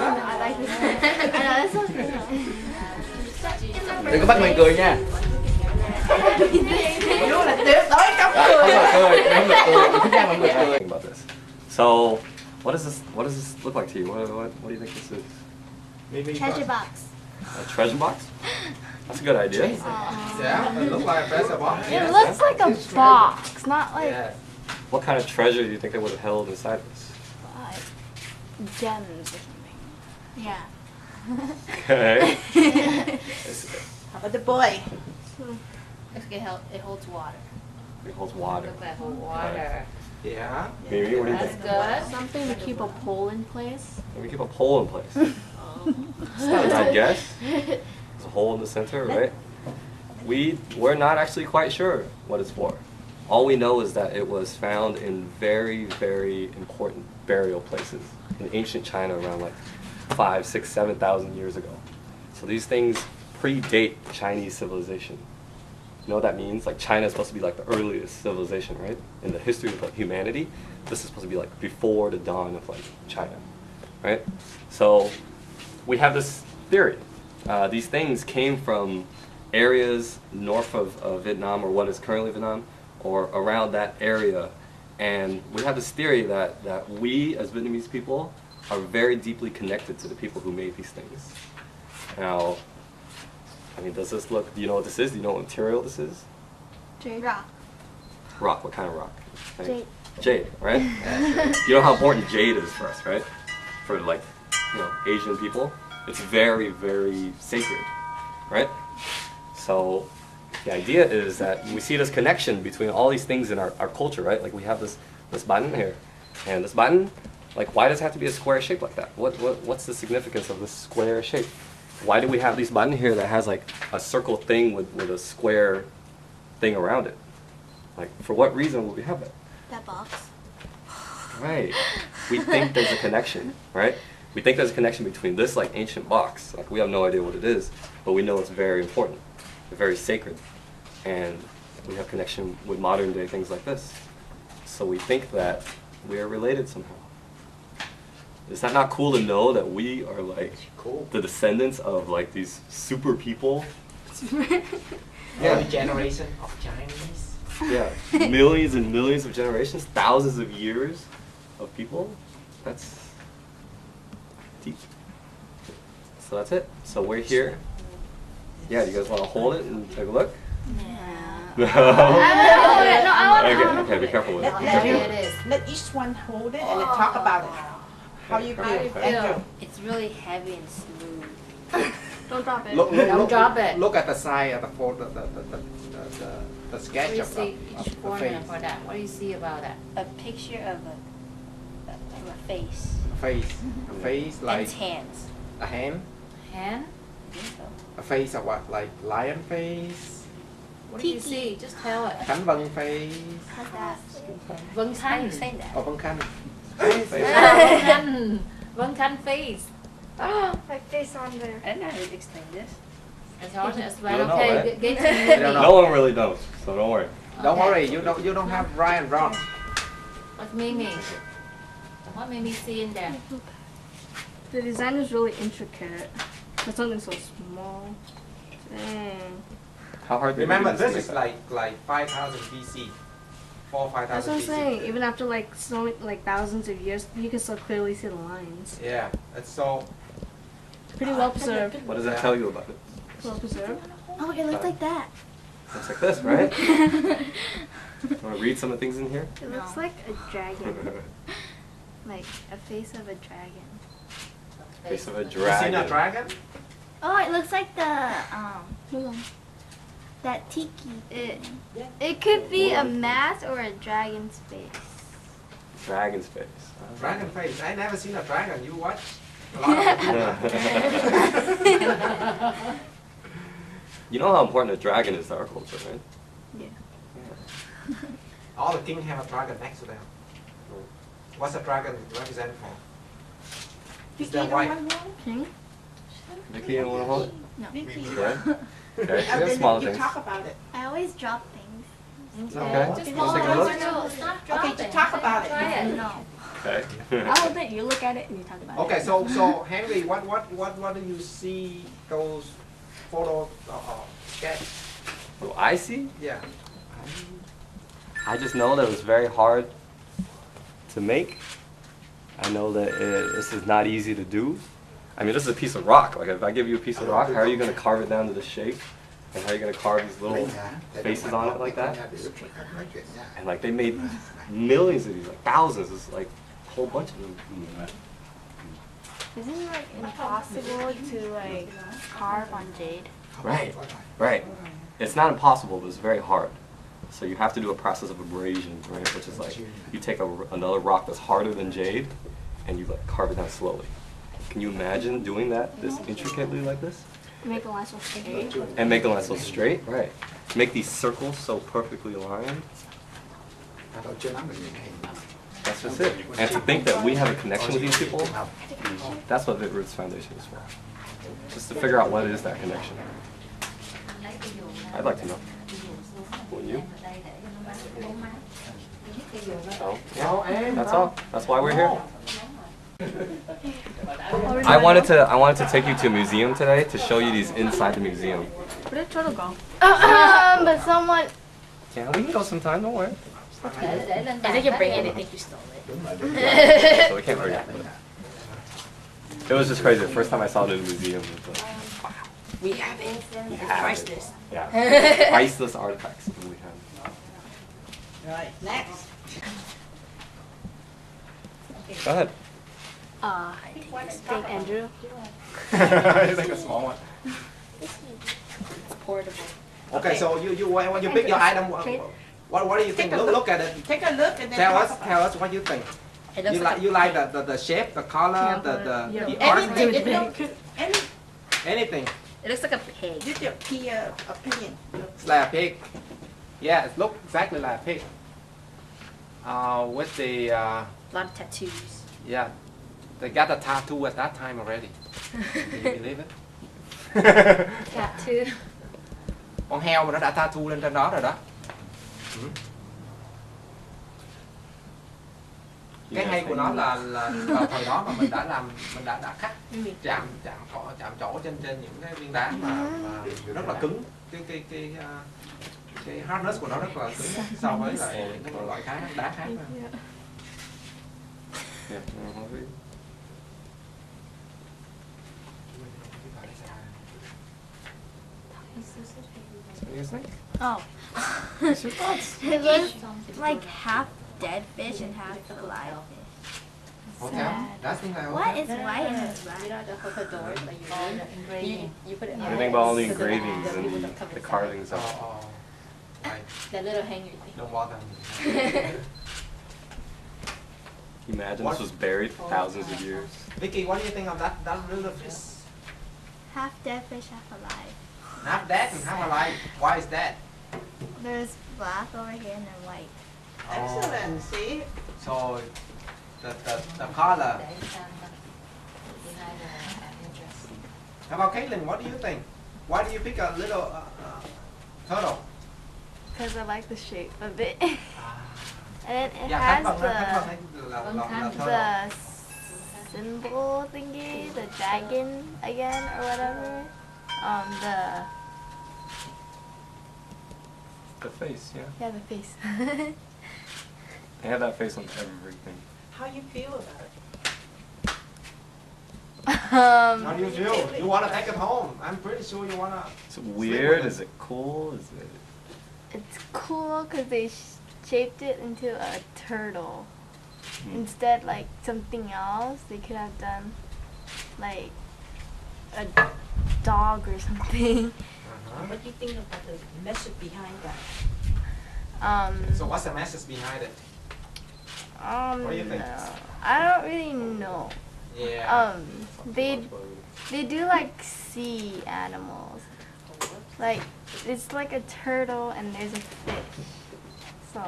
hay lắm. Đừng có bắt mình cười nha. Chú là tuyệt đối không cười. Không được cười, không được cười. About this. So, what does this look like to you? What do you think this is? Maybe Treasure box. A treasure box? That's a good idea. Yeah, it looks like a treasure box. It looks like a box, not like Yeah. What kind of treasure do you think they would have held inside this? gems or something. Yeah. Okay. How about the boy? It holds water. It holds water. Look at water. Yeah. Maybe, what do you That's think? good. Something to keep a pole in place. Maybe keep a pole in place. It's not a bad guess. There's a hole in the center, right? We're not actually quite sure what it's for. All we know is that it was found in very, very important burial places in ancient China around like 5, 6, 7,000 years ago. So these things predate Chinese civilization. You know what that means? Like China is supposed to be like the earliest civilization, right? In the history of like, humanity, this is supposed to be like before the dawn of like China, right? So we have this theory. These things came from areas north of Vietnam, or what is currently Vietnam, or around that area. And we have this theory that we as Vietnamese people are very deeply connected to the people who made these things. Now, I mean, does this look, do you know what this is? Do you know what material this is? Jade. Rock. Rock, what kind of rock? Jade. Jade, right? You know how important jade is for us, right? For like, you know, Asian people. It's very, very sacred, right? So the idea is that we see this connection between all these things in our culture, right? Like we have this button here, and this button, like why does it have to be a square shape like that? What's the significance of this square shape? Why do we have this button here that has like a circle thing with a square thing around it? Like for what reason would we have that? That box. Right. We think there's a connection, right? We think there's a connection between this like ancient box. Like we have no idea what it is, but we know it's very important, very sacred, and we have connection with modern day things like this. So we think that we are related somehow. Is that not cool to know that we are like the descendants of like these super people? Early generation of Chinese. Yeah, millions and millions of generations, thousands of years of people. That's deep. So that's it. So we're here. Yeah, do you guys want to hold it and take a look? No. Okay, be careful with it. Be careful with it. Let each one hold it and then talk about it. How you feel? Andrew? It's really heavy and smooth. Don't drop it. Don't drop it. Look at the side of the sketch What do you of see the each corner face. for that? What do you see about that? A picture of a face. A face And like its hands. a hand. Hand? I think so. A face of what? Like lion face, What do you see? Just tell it. Khánh Vân face, How's that? Vân How do you Khanh. say that? or Vân Khanh. Vân Khanh. Vân Khanh face. Oh, my face on there. I don't know how to explain this. It's hard to explain. You don't know, Okay, right? get to You don't me. know. No one really knows, so don't worry. Don't Okay. worry, you don't have right and wrong. What's Mimi? What Mimi see in there? The design is really intricate. For something so small. Dang. How hard did Remember, you this make is that? like 5,000 BC, 5,000 That's what I'm BC. saying. Even after like so like thousands of years, you can still clearly see the lines. Yeah, it's so. Pretty well preserved. What does that tell you about it? Well preserved. Oh, it looks like that. Looks like this, right? Want to read some of the things in here? It looks like a dragon. Like a face of a dragon. Face of a You seen a dragon. dragon? Oh, it looks like the that tiki. It could be a mask or a dragon's face. Dragon's face. Dragon face. I never seen a dragon. You watch? A lot of people. You know how important a dragon is to our culture, right? Yeah. All the kings have a dragon next to them. What's a dragon represent for? Is that white? King? Vicky, you want to hold it? No. Okay. Okay, so that's smaller things. about it. I always drop things. Okay. Just Wanna hold take a it. look? No, stop dropping. just talk about it. Try it. No. Okay. I'll hold it, you look at it, and you talk about Okay, it. so Henry, what do you see those photos sketch? What do I see? Yeah. I just know that it was very hard to make. I know that this is not easy to do. I mean, this is a piece of rock. Like, if I give you a piece of rock, how are you going to carve it down to the shape? And how are you going to carve these little faces on it like that? And like, they made millions of these, like thousands. It's like a whole bunch of them. Isn't it like impossible to like carve on jade? Right, right. It's not impossible, but it's very hard. So you have to do a process of abrasion, right? Which is like, you take another rock that's harder than jade, and you like carve it down slowly. Can you imagine doing that this intricately like this? Make a line so straight. And make the line so straight, right? Make these circles so perfectly aligned. That's just it. And to think that we have a connection with these people, that's what Viet Roots Foundation is for. Just to figure out what is that connection. I'd like to know. Wouldn't you? So, yeah, that's all. That's why we're here. I wanted to take you to a museum today to show you these inside the museum. Where did turtle go? But someone. Yeah, we can go sometime, don't worry. I think you bring it, they think you stole it. So we can't bring it. It was just crazy. The first time I saw it in a museum, it was like, wow. We have it. We It's have priceless. it. Yeah. Priceless artifacts. And we have. Right, next. Go ahead. Thank Andrew. It's like a small one. It's portable. Okay, so when you pick your item, what do you think? Look at it. Take a look and then Tell talk us about what you think. It looks You like the shape, the color, the art, anything. anything. It looks like a pig. Just your opinion. It's like a pig. Yeah, it looks exactly like a pig. With the A lot of tattoos. yeah, they got a tattoo at that time already. Can you believe it? Tattoo. Con heo mà nó đã tattoo lên trên đó rồi đó. Cái hay của nó là vào thời đó mà mình đã khắc chạm trổ trên những cái viên đá mà rất là cứng, cái hardness của nó rất là cứng so với lại những loại đá khác. Oh. It was like half dead fish and half alive fish. What is white and what's You black? know the hook doors that you put it on. I think about all the engravings and the carvings of That little hanger thing. Don't bother. Imagine this was buried for thousands of years. Vicky, what do you think of that little fish? Half dead fish, half alive. Half dead and half alive. Why is that? There's black over here and then white. Excellent, see? So the color. How about Caitlin? What do you think? Why do you pick a little turtle? Because I like the shape of it. And it Dạ, has thành phần hay là turtle? the symbol thingy, the dragon again or whatever. The face, yeah. The face. They have that face on everything. How you feel about it? How do you feel? You want to take it home? I'm pretty sure you want to. Is it weird? Is it cool? Is it? It's cool because they shaped it into a turtle. Instead, like something else, they could have done like a dog or something. What do you think about the message behind that? So what's the message behind it? What do you think? No. I don't really know. Yeah. They do like sea animals. Like it's like a turtle and there's a fish. So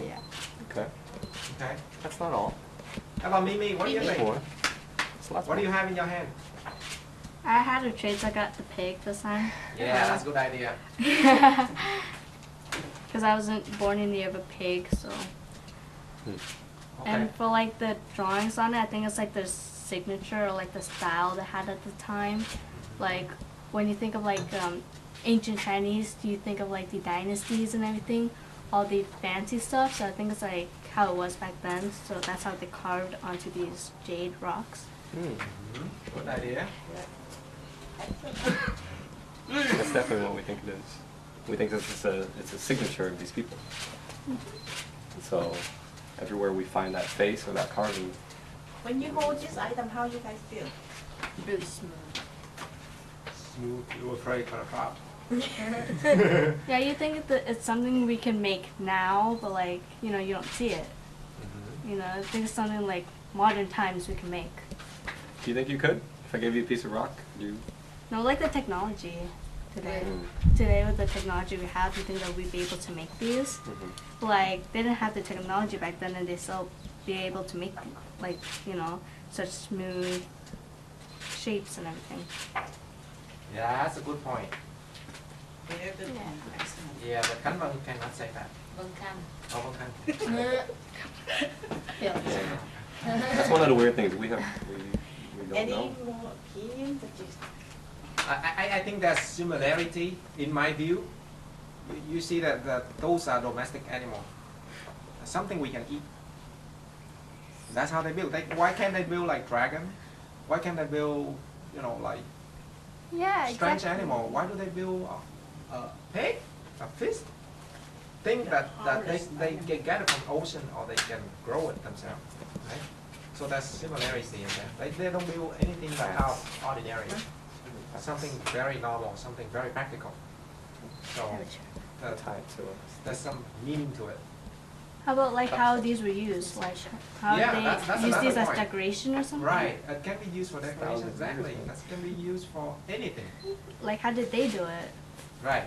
yeah. Okay. Okay. That's not all. How about Mimi? What do you There's think? more. There's lots What do more. you have in your hand? I had a trade, so I got the pig this time. Yeah, that's a good idea. Because I wasn't born in the year of a pig, so. Okay. And for like the drawings on it, I think it's like their signature or like the style they had at the time. Like when you think of like ancient Chinese, do you think of like the dynasties and everything, all the fancy stuff? So I think it's like how it was back then. So that's how they carved onto these jade rocks. Good idea. That's definitely what we think it is. We think this is it's a signature of these people. So everywhere we find that face or that carving. When you hold this item, how you guys feel? Really smooth. Smooth. You afraid for a drop. Yeah, you think that it's something we can make now, but like, you know, you don't see it. You know, I think it's something like modern times we can make. Do you think you could? If I gave you a piece of rock, you? No, like the technology today. Today with the technology we have, you think that we'd be able to make these? Like, they didn't have the technology back then and they still be able to make, like, you know, such smooth shapes and everything. Yeah, that's a good point. Very good. Yeah. Excellent. Yeah, but Khánh Vân cannot say that. Vâng Khanh. Oh, Vân Khanh. That's one of the weird things we don't Any know. more opinions that you I think there's similarity in my view. You see that those are domestic animals. Something we can eat. That's how they build. Why can't they build like dragon? Why can't they build, you know, like Yeah, strange exactly. animal? Why do they build a pig, a fish? Think that they can get it from ocean or they can grow it themselves, right? So there's similarity in there. They don't build anything like out ordinary. Something very normal, something very practical. So Tied to us. there's some meaning to it. How about like how these were used? Like how Yeah, they that's use these another as point. decoration or something? Right, it can be used for decoration, Thousands of exactly. years ago. That can be used for anything. Like how did they do it? Right.